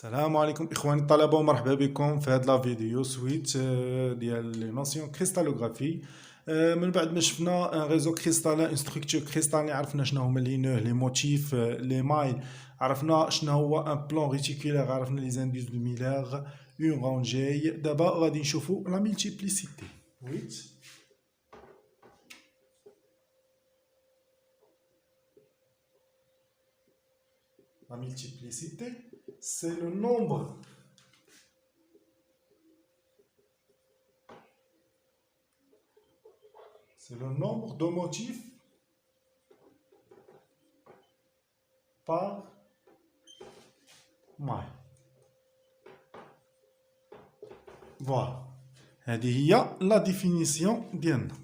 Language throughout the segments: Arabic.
السلام عليكم اخواني الطلبه ومرحبا بكم في هذا لا فيديو سويت ديال لي نوسيون كريستالوغرافي. من بعد ما شفنا ان ريزو كريستالين اون ستركتور كريستالين، عرفنا شنو هما لي نو لي موتيف لي مايل، عرفنا شنو هو ان بلون ريتيكولار، عرفنا لي زانديس دو ميلر اون رونجي. دابا غادي نشوفوا لا ملتيبليسيتي. ويت la multiplicité, c'est le nombre de motifs par maille. Voilà. هذه هي la définition ديالنا.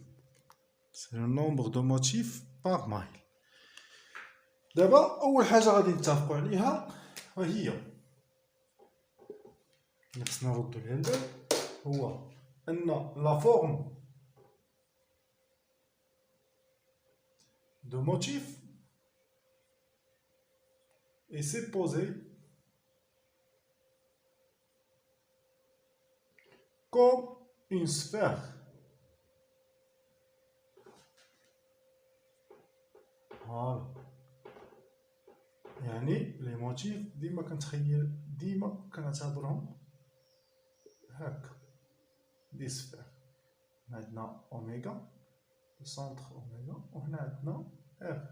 C'est le nombre de motifs par maille. دابا أول حاجة غادي نتفقوا عليها وهي اللي خصنا نردو ليها البال، هو أن la forme de motif est supposée comme une sphère. Voilà. يعني لي موتيف ديما كنعتبرهم هكا دي سفير. عندنا اوميغا سونتر اوميغا، وهنا عندنا اف.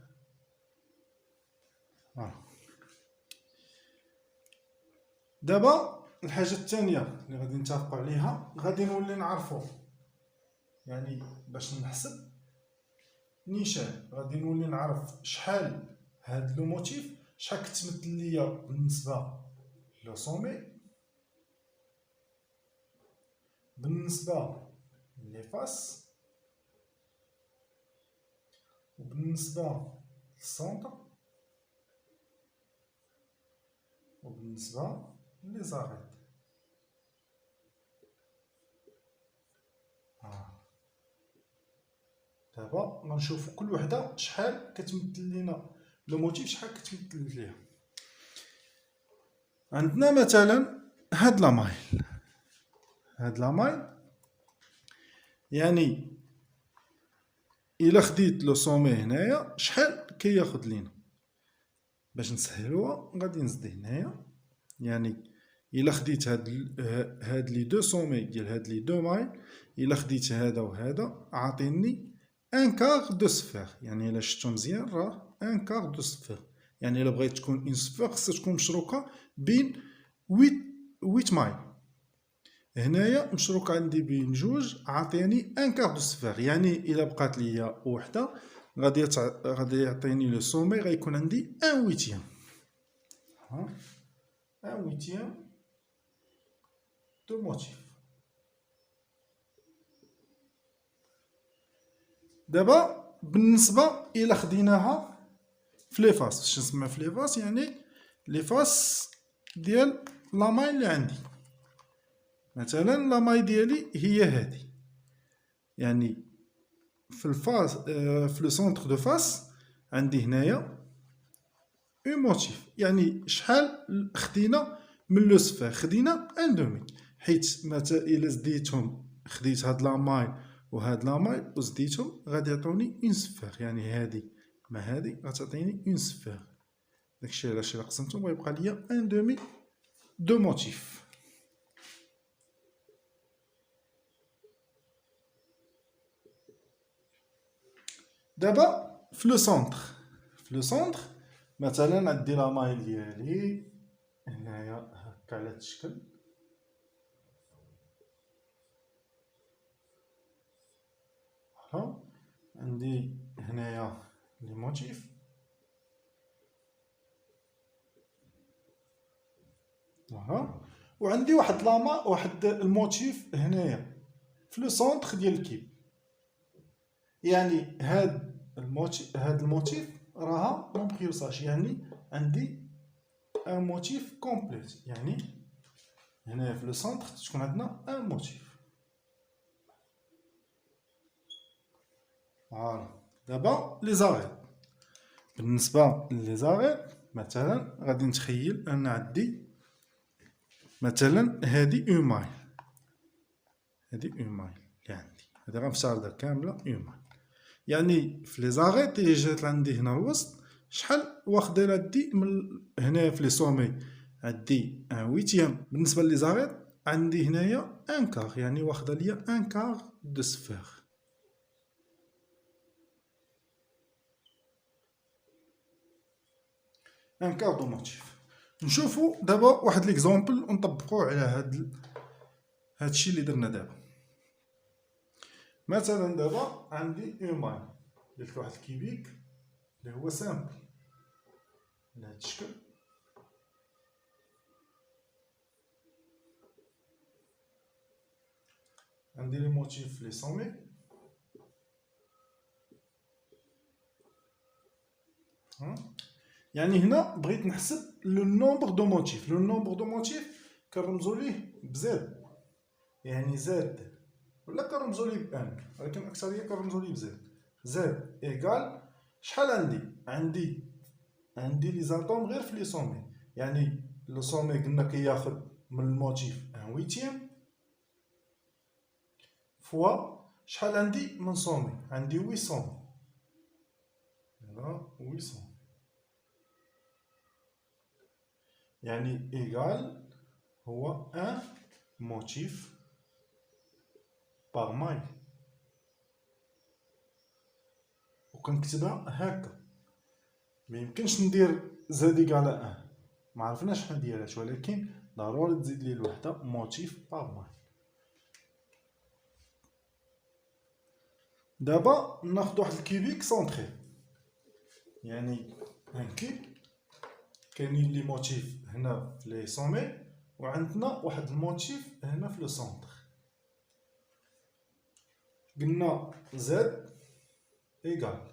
دابا الحاجه الثانيه اللي غادي نتفقوا عليها، غادي نولي نعرفوا يعني باش نحسب نيشان، غادي نولي نعرف شحال هاد لو موتيف شحال كتمثل ليا بالنسبه لو سومي، بالنسبه لي فاس، وبالنسبه للسونتر، وبالنسبه لي زاريت. دابا غنشوفو كل وحده شحال كتمثل لينا لو موتيف، شحال كتمثل ليها. عندنا مثلا هاد لا مايل، هاد لا مايل يعني الا خديت لو سومي هنايا شحال كياخد لينا. باش نسهلوها غادي نزيد هنايا، يعني الا خديت هاد لي دو سومي ديال هاد لي دو مايل، الا خديت هذا وهذا عاطيني ان كار دو سفير. يعني الا شفتو مزيان راه ان كار دو سفير، يعني الا بغيت تكون اون سفير خصها تكون مشروكه بين 8 مايل. هنايا مشروك عندي بين جوج، عاطيني ان كار دو سفير، يعني الا بقات ليا وحده غادي يعطيني لو سومي، غيكون عندي ان ويتيام. ان ويتيام دو موتيف. دابا بالنسبه الى خديناها في لي فاس، اش نسمى في لي فاس؟ يعني لي فاس ديال لا ماي اللي عندي. مثلا لا ماي ديالي هي هذه، يعني في الفاس في لو سونتر دو فاس عندي هنايا اون موتيف، يعني شحال خدينا من لو سفير؟ خدينا ان دومي، حيت مثلا الا زديتهم، خديت هاد لا ماي وهاد لا ماي وزديتهم غادي يعطوني اون سفير، يعني هادي مع هادي غتعطيني اون سفير. داكشي علاش الا قسمتهم غيبقى ليا ان دومي دو موتيف. دابا في لو سونتر، في لو سونتر مثلا عندي لا ماي ديالي هنايا هكا على هاد الشكل، عندي هنايا لي موتيف، وعندي واحد لاما واحد الموتيف هنايا في لو سونتر ديال الكيب. يعني هاد الموتيف راها ما بغيوصاش، يعني عندي ان موتيف كومبليت، يعني هنا في لو سونتر تكون عندنا ان موتيف. فوالا. دابا لي زاريت، بالنسبه لي زاريت مثلا غادي نتخيل ان عندي مثلا هذه او مايل، هذه او مايل اللي عندي، هذه غنفترضها كامله او مايل. يعني في لي زاغيط اللي جات عندي هنا الوسط شحال واخده لهادي من هنا في لي سومي، عندي ان ويتيام. بالنسبه لي زاغيط عندي هنايا ان كار، يعني واخده ليا ان كار دو سفير. ان كار دو موتيف. نشوفوا دابا واحد ليكزومبل ونطبقوه على هادشي اللي درنا دابا. مثلا دابا عندي اون ماين، درت واحد الكيبيك اللي هو سامبل على هاد الشكل. عندي لي موتيف لي سومي، يعني هنا بغيت نحسب لو نومبر دو موتيف. لو نومبر دو موتيف كنرمزو ليه بزاد، يعني زاد، ولا كنرمزو ليه بان، ولكن اكثريه كنرمزو ليه بزاد. زاد ايكال شحال عندي لي زاتوم غير في لي سومي، يعني لو سومي قلنا كياخد من الموتيف ان ويتيام فوا شحال عندي من سومي، عندي 800. هنا 800 يعني ايكال هو ان موتيف باغ مايل. وكنكتبها هكا، ميمكنش ندير زاد ايكال ان، معرفناش شحال ديالات، ولكن ضروري تزيد لي الوحده موتيف باغ مايل. دابا ناخد واحد الكيبيك سونطري، يعني ان كيب كاينين لي موتيف هنا في لي سومي، وعندنا واحد الموتيف هنا في لو سونطر. قلنا زد ايكال،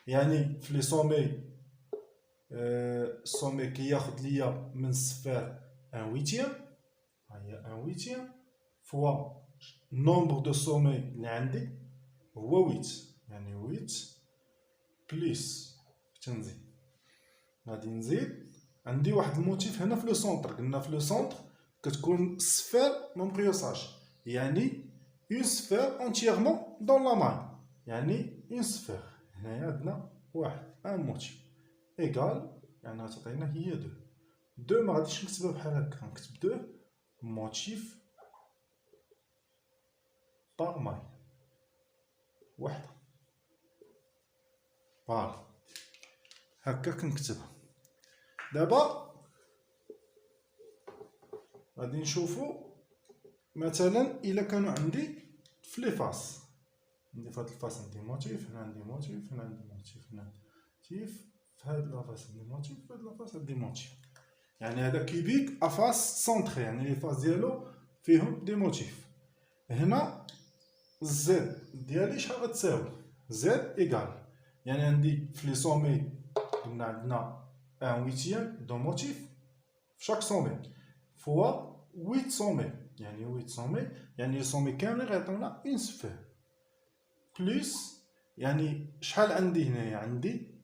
يعني في لي سومي السومي كياخد ليا من الصفر ان ويتيام، هي ان ويتيام فوا نومبر دو سومي اللي عندي هو 8، يعني 8 بليس تنزيد. غادي نزيد عندي واحد الموتيف هنا في لو سونطر. قلنا في لو سونطر كتكون الصفر ما مقيوساش، يعني اون صفر اونتييرمون دون لا مان، يعني اون صفر. هنايا عندنا واحد ان موتيف ايكال، يعني غتعطينا هي دو. دو ما غاديش نكتبها بحال هكا، نكتب دو موتيف باغ ماي، وحده. فوالا هكا كنكتبها. دابا غادي نشوفو مثلا الا كانوا عندي في لي فاس، عندي في هاد الفاس عندي موتيف، هنا عندي موتيف، هنا عندي موتيف، هنا موتيف، في هاد لافاس عندي موتيف، في هاد لافاس عندي موتيف. يعني هذا كيبيك افاس سونطري، يعني لي فاس ديالو فيهم دي موتيف. هنا الزد ديالي شحال غتساوي؟ زد ايكال، يعني عندي في لي سومي قلنا عندنا ان ويتيام دو موتيف في شاك سومي فوا 8 سومي، يعني 8 سومي، يعني لي سومي كاملين غيعطيونا اون صفر بليس. يعني شحال عندي هنايا؟ عندي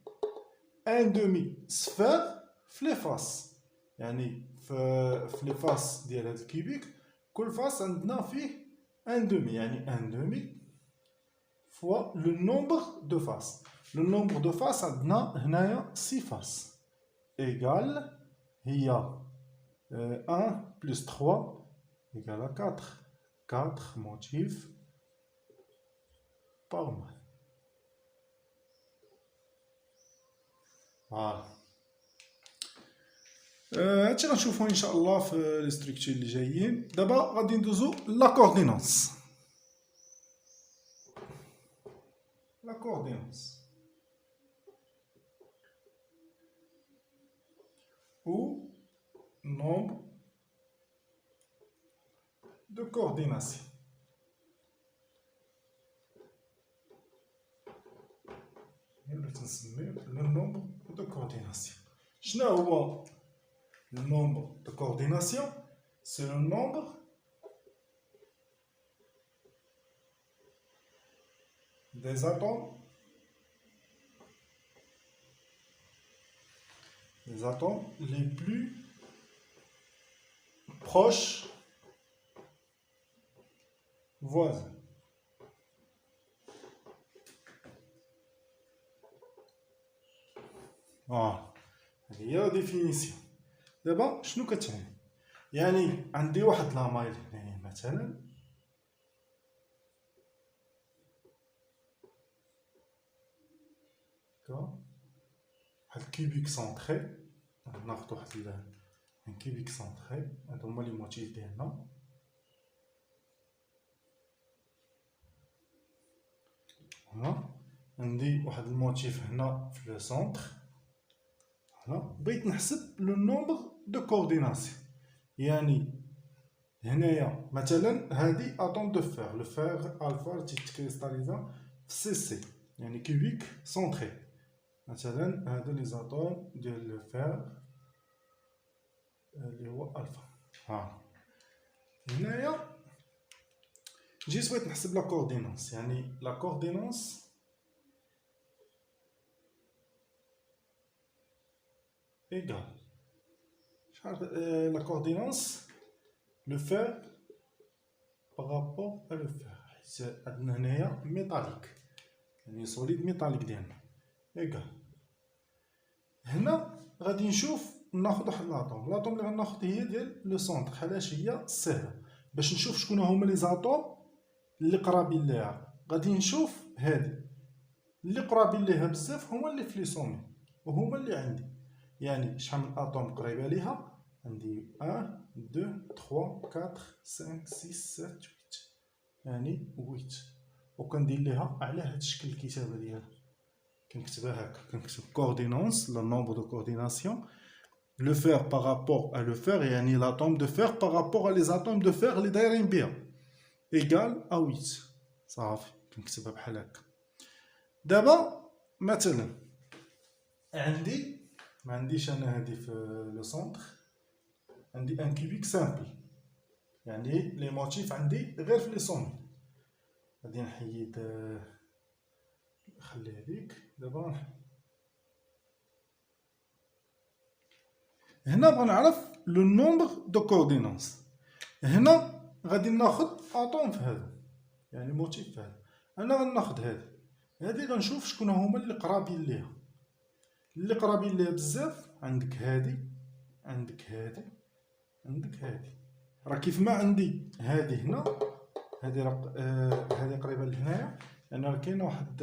ان دومي صفر في لي فاس، يعني في لي فاس ديال هاد الكيبيك كل فاس عندنا فيه ان دومي، يعني ان دومي فوا لو نومبر دو فاس. لو نومبر دو فاس عندنا هنايا 6 فاس ايكال هي 1 plus 3 égale à 4. 4 motifs par mois. فوالا هادشي غنشوفو ان شاء الله في لي ستركتور اللي جايين. دابا غادي ندوزو لا كوردينونس. لا كوردينونس ou nombre de coordination. اللي تنسميه لو نومبر دو كورديناسيون. شنو هو le nombre de coordination? C'est le nombre des atomes les plus proche voisin. هذه هي لا ديفينيسيون. دابا شنو كتعني؟ يعني عندي واحد لامايل هنايا مثلا، واحد الكيوبيك سونطري، ناخد واحد ان كيوبيك سونطري، هادو هما لي موتيف ديالنا. هنا عندي واحد الموتيف هنا في لو سونطر. هنا بغيت نحسب لو نومبر دو كورديناسيون، يعني هنايا مثلا هادي اتوم دو فير، لو فير الفا تيتكريستاليزا في سي سي، يعني كيوبيك سونطري. مثلا هادو لي زاتوم ديال لو فير اللي هو الفا. هنايا جيت بغيت نحسب لا كوردينونس، يعني لا كوردينونس ايكال شحال لا كوردينونس لو فير بارابور ا لو فير، حيت عندنا هنايا ميتاليك، يعني سوليد ميتاليك ديالنا ايكال. هنا غادي نشوف ناخد واحد لاطوم اللي غناخد هي ديال لو سونطر. علاش هي سهله؟ باش نشوف شكون هما لي زاتوم اللي قرابين ليها. غادي نشوف هادي اللي قرابين ليها بزاف هما اللي في لي سومي وهما اللي عندي، يعني شحال من اطوم قريبه ليها؟ عندي 1 2 3 4 5 6 7 8، يعني 8. وكندير ليها على هاد الشكل الكتابه ديالها، كنكتبها هكا، كنكتب كوردينونس لو نومبر دو كورديناسيون لو فير بارابور ا لو فير، يعني لاتوم دو فير بارابور ا لي زاتوم دو فير اللي دايرين بها ايكال ا 8. صافي كنكتبها بحال هكا. دابا مثلا عندي ما عنديش انا هادي في لو سونطر، عندي ان كيوبيك سامبل، يعني لي موتيف عندي غير في لي سومي. غادي نحيد نخلي هذيك. دابا هنا بغا نعرف لو نومبر دو كوردينونس. هنا غادي ناخد اطوم في هذا، يعني موتيف في هذا. انا غناخد هادي غنشوف شكون هما اللي قرابين ليها. اللي قرابين ليها بزاف عندك هادي، عندك هادي، عندك هادي. راه كيف ما عندي هادي هنا، هادي هادي قريبه لهنايا، لان راه كاينه واحد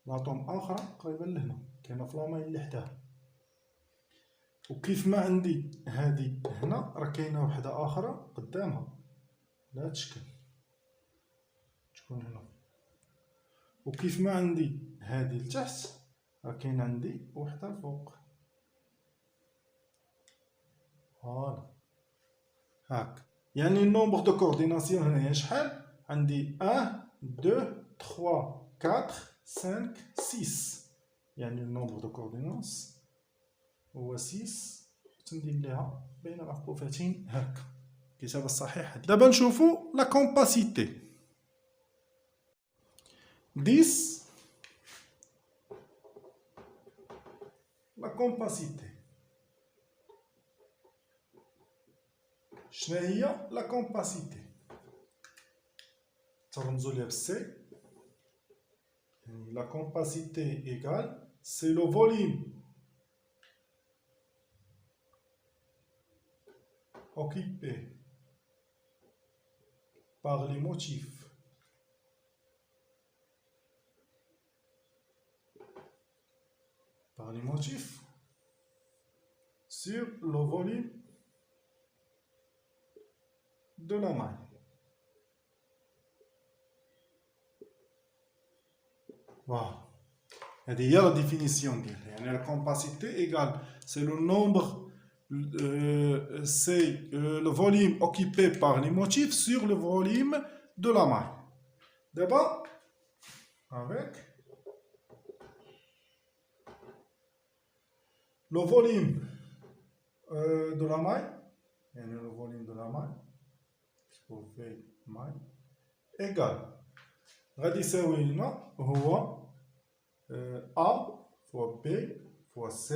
لاطوم اخرى قريبه لهنا، كاينه في لاماين اللي حداها. وكيف ما عندي هادي هنا، راه كاينه وحده اخرى قدامها بهاد الشكل تكون هنا. وكيف ما عندي هادي لتحت، راه كاين عندي وحده الفوق. فوالا هاك، يعني النومبر دو كورديناسيون هنايا شحال؟ عندي 1 2 3 4 5 6، يعني النومبر دو كوردينونس هو 6. تندير ليها بين مقوفتين هاكا، الكتابه الصحيحه. دابا نشوفو لا كومباسيتي. 10 لا كومباسيتي. شنو هي لا كومباسيتي؟ ترمزوا ليها بالسي، يعني لا كومباسيتي ايكال سي لو فوليوم occupé par les motifs sur le volume de la maille. Voilà. هذه هي لا ديفينيسيون ديالها، يعني لا كومباسيتي ايكال سي لو نومبر c'est le volume occupé par les motifs sur le volume de la maille. D'abord, avec le volume de la maille, le volume de la maille, maille égal غادي يساوي لنا هو A fois B fois C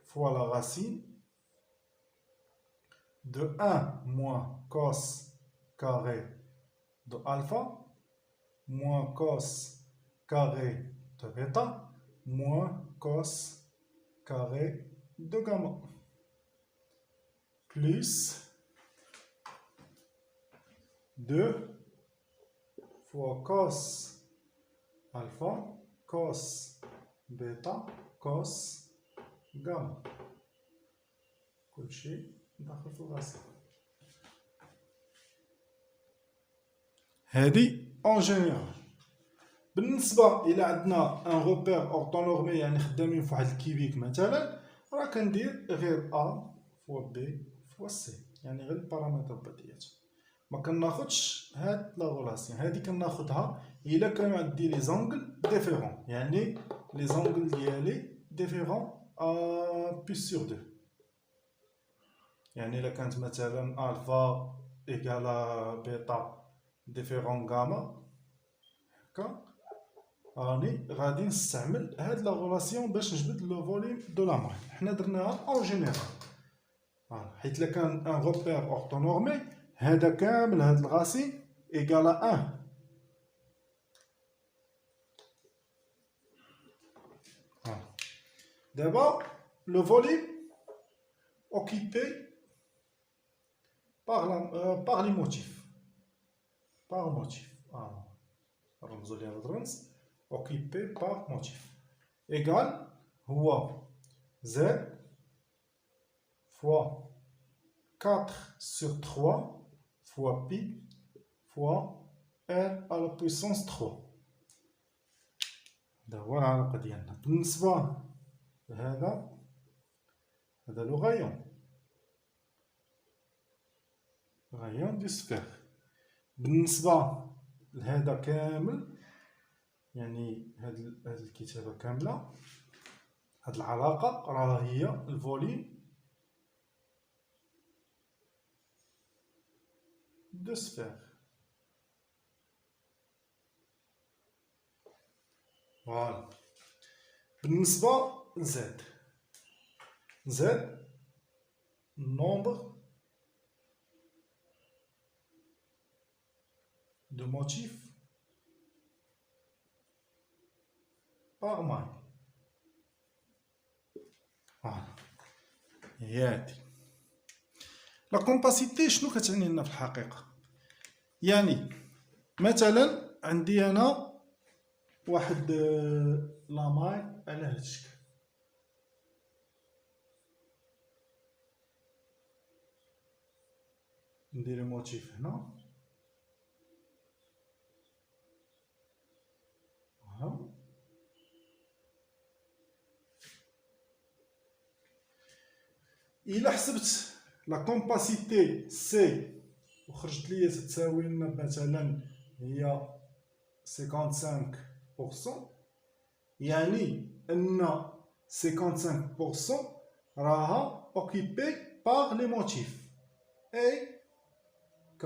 fois la racine de 1 moins cos carré de alpha moins cos carré de bêta moins cos carré de gamma plus 2 fois cos alpha cos bêta cos gamma كل شيء داخل في الراسي. هذه اون جينيرال. بالنسبه الى عندنا ان روبير اورتونورمي يعني خدامين في واحد الكيبيك مثلا راه كندير غير ا فوا بي فوا سي يعني غير البارامتر بديات ما كناخدش هاد لا غولاسيون هادي كناخدها الا كانوا عندي لي زونغل ديفيرون يعني لي زونغل ديالي ديفيرون بلس سور 2 يعني الا كانت مثلا الفا ايكالا بيتا ديفيرون غاما هكا راني غادي نستعمل هاد لا غولاسيون باش نجبد لو فوليوم دو لا ماي. حنا درناها اون جينيرال حيت الا كان ان روبير اورتونورمي هذا كامل هاد الغاسي ايكالا 1. دابا لو فوليوم occupé par les motifs. Par motif. رمزوا ليها بالرمز occupé par motif. Égal هو Z fois 4 sur 3 fois pi fois R à la puissance 3. هذا هو العلاقة ديالنا. بالنسبة لهذا هذا لو غايون دو سفير. بالنسبة لهذا كامل يعني هاد الكتابة كاملة هاد العلاقة راه هي الفوليوم دو سفير. فوالا. بالنسبة لزد زد nombre de motifs par maille. فوالا هي هادي. لا كومباسيتي شنو كتعني لنا في الحقيقة؟ يعني مثلا عندي انا واحد لاماي على هاد الشكل ندير موتيف هنا إلا حسبت لا كومباسيتي سي وخرجت ليا تساوي لنا مثلا هي 55% يعني أن 55% راها occupé par les motifs et 45%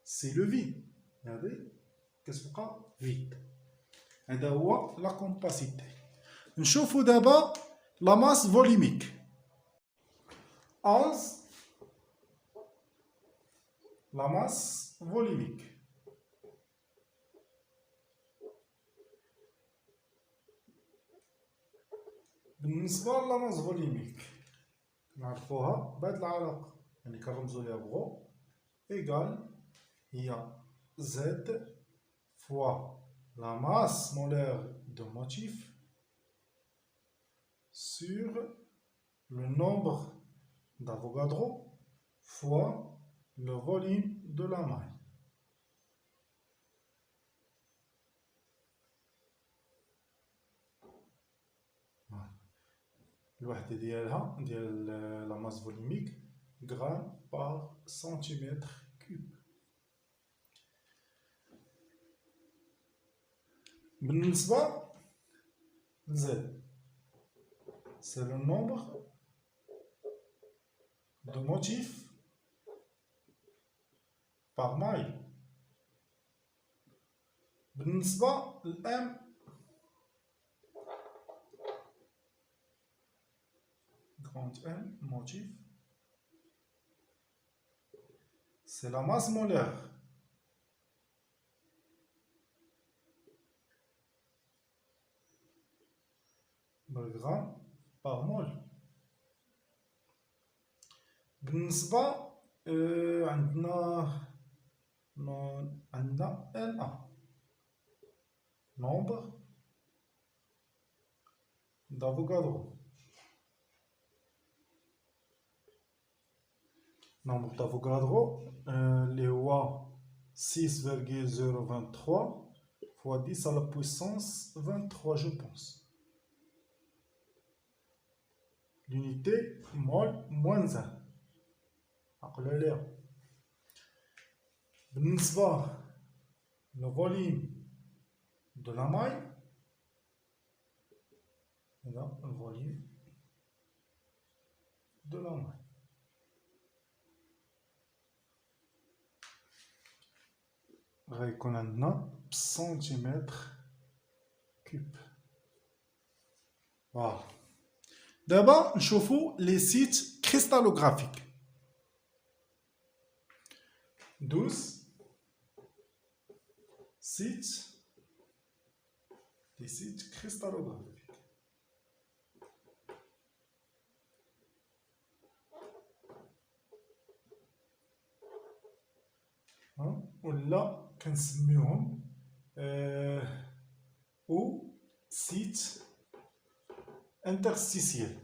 c'est le vide. هذه كتبقى vide. هذا هو لا كومباسيتي. نشوفو دابا لا ماس فوليميك. 11 لا ماس فوليميك. بالنسبة لا ماس فوليميك نعرفوها بهاد العلاقة يعني كنرمزو ليها بغو إيكال هي زد فوا لا ماس مولير دو موتيف sur le nombre d'Avogadro fois le volume de la maille. الوحدة ديالها ديال لا ماس فوليميك غرام بار سنتيمتر كوب. بالنسبة لزد c'est le nombre de motifs par maille. بالنسبة لM entre un motif, c'est la masse molaire. بالغرام par mol. بالنسبة عندنا NA nombre d'Avogadro. Nombre d'Avogadro اللي هو 6,023 fois 10 à la puissance 23 je pense. L'unité mol moins 1. عقلوا عليها. بالنسبة le volume de la maille, هذا le volume de la maille. غيكون عندنا بسنتيمتر كوب. فوالا. دابا نشوفو لي سيت كريستالوغرافيك. 12 sites, des sites cristallographiques. ولا كنسميوهم او سيت انترستيسيال.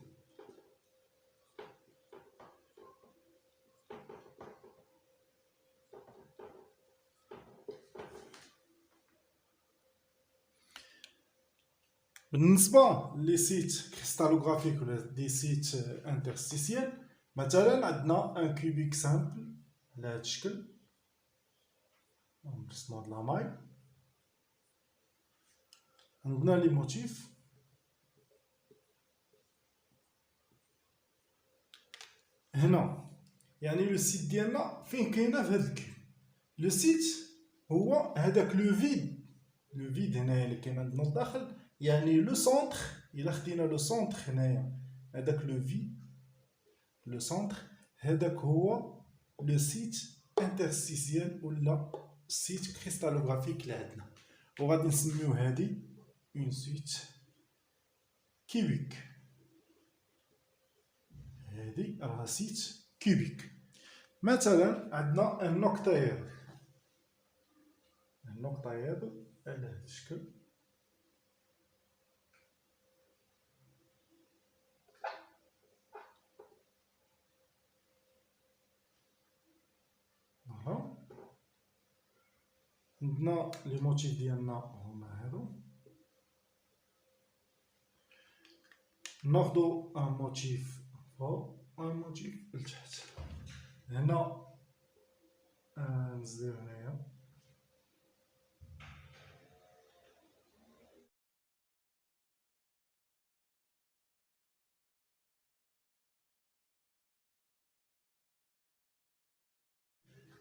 بالنسبة لي سيت كريستالوغرافيك ولا دي سيت انترستيسيال، مثلا عندنا ان كوبيك سامبل على هاد الشكل، نرسمو هاد لاماي، عندنا لي موتيف، هنا يعني لو سيت ديالنا فين كاينه في هاد الكيوب. لو سيت هو هداك لو فيد، لو فيد هنايا اللي كاين عندنا الداخل، يعني لو سونتر. الا خدينا لو سونتر هنايا، هداك لو في لو سونتر، هداك هو لو سيت انترستيسيال ولا سيت كريستالوغرافيك اللي عندنا، وغادي نسميو هادي اون سيت كيوبيك. هادي راها سيت كيوبيك. مثلا عندنا ان اوكتايدر، ان اوكتايدر على هاد الشكل، عندنا لي موتيف ديالنا هما هادو. ناخدو ان موتيف فوق ان موتيف لتحت. هنا نزيدو هنايا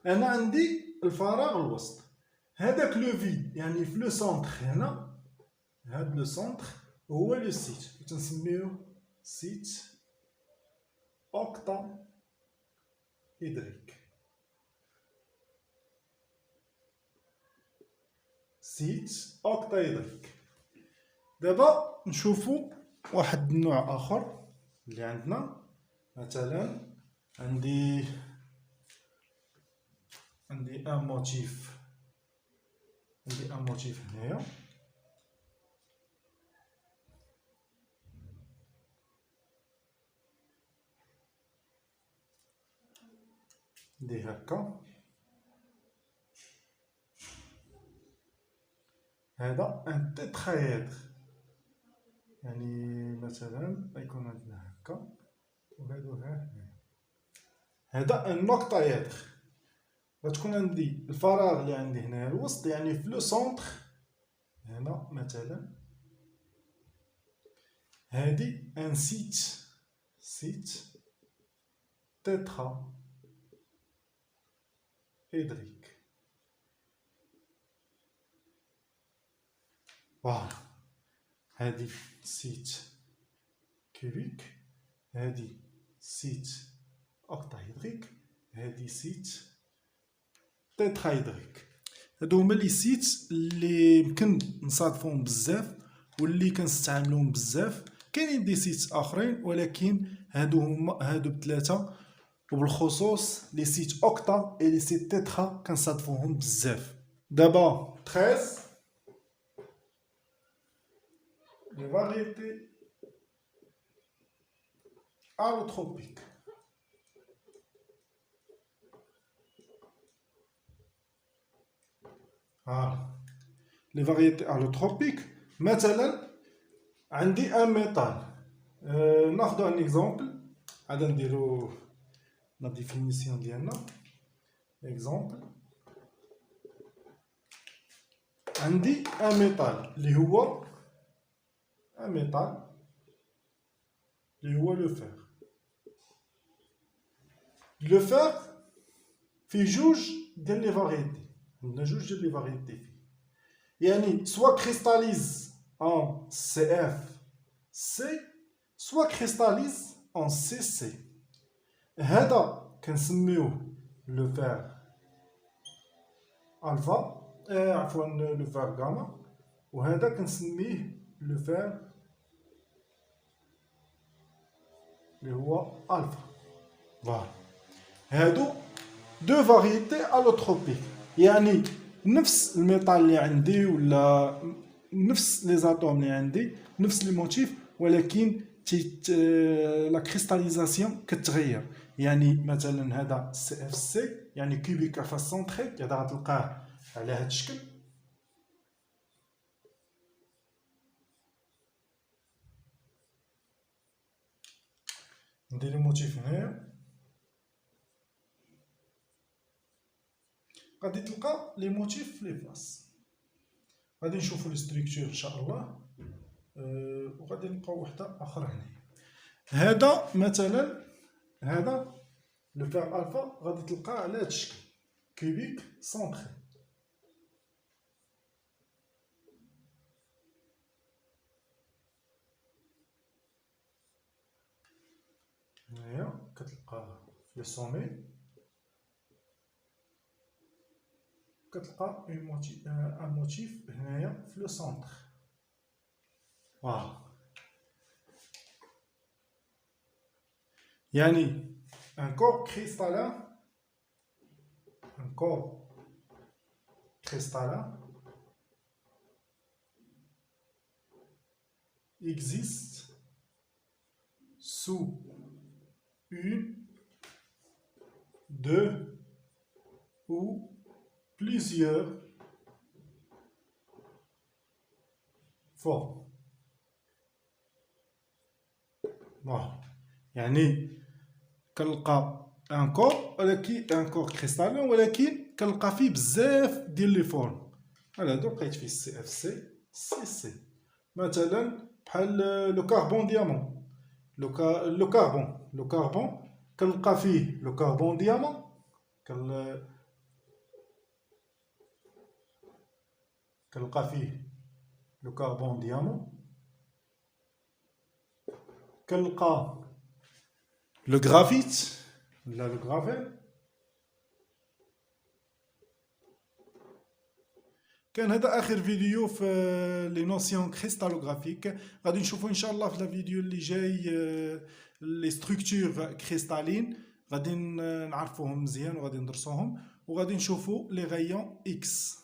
انا عندي الفراغ الوسط، هذاك لو فيد يعني في لو سونتر هنا، هاد لو سونتر هو لو سيت، تنسميوه سيت اوكتا إدريك. سيت اوكتا إدريك. دابا نشوفو واحد النوع اخر اللي عندنا. مثلا عندي ان موتيف، عندي ان موتيف هنايا، ندير هكا، هذا ان تيترايدر، يعني مثلا يكون عندنا هكا وهادو هنا، هذا ان اوكتايدر. غتكون عندي الفراغ اللي عندي هنا الوسط، يعني في لو سونتر هنا مثلا، هادي ان سيت، سيت تيترا إدريك. فوالا، هادي سيت كوبيك، هادي سيت اوكتاهيدريك، هادي سيت تيتراهيدريك. هادو هما لي سيت اللي يمكن نصادفوهم بزاف واللي كنستعملوهم بزاف. كاينين دي سيت اخرين ولكن هادو بثلاثه، وبالخصوص لي سيت اوكتا اي لي سيت تيترا كنصادفوهم بزاف. دابا 13 لي فاريتي allotropiques. Les variétés allotropiques. مثلا عندي ان ميتال، ناخذ ان اكزومبل، عاد نديرو لا ديفينيسيون ديالنا. اكزومبل، عندي ان ميتال اللي هو ان ميتال اللي هو لو فير. لو فير فيه جوج ديال لي فاريتي، عندنا جوج ديال لي فاريتي فيه، يعني سوا كريستاليز en CFC سوا كريستاليز en CC. هذا كنسميوه لو فير الفا، عفوا لو فير غاما، وهذا كنسميه لو فير اللي هو الفا. فوالا، هادو دو فاريتي الوتروبيك، يعني نفس الميتال اللي عندي ولا نفس لي زاتوم اللي عندي، نفس لي موتيف، ولكن لا كريستاليزاسيون كتغير. يعني مثلا هذا سي اف سي يعني كوبيك فاس سونتريك، هذا غتلقاه على هذا الشكل. ندير الموتيف هنايا، غادي تلقى لي موتيف في لي فاس. غادي نشوفوا لي ستركتور ان شاء الله، وغادي نلقاو وحده اخرى هنا. هذا مثلا هذا لو فير الفا غادي تلقاه على هذا الشكل كوبيك سونتري. هنايا كتلقاه في لو سومي، كتلقى ان موتيف هنايا في لو سونتر. فوالا، يعني un corps cristallin existe sous une, deux ou plusieurs formes. Voilà. يعني كنلقى ان كور، ولكن ان كور كريستالين، ولكن كنلقى فيه بزاف ديال لي فورم. على هادو لقيت فيه سي اف سي، سي سي مثلا بحال لو كاربون ديامون. لو كاربون كنلقى فيه لو كاربون ديامون، كنلقى فيه لو كاربون ديامون، كنلقى لو غرافيت ولا لو غرافيل. كان هذا اخر فيديو في لي نوسيون كريستالوغرافيك. غادي نشوفوا ان شاء الله في الفيديو اللي جاي لي ستركتور كريستالين، غادي نعرفوهم مزيان وغادي ندرسوهم، وغادي نشوفوا لي غايون اكس.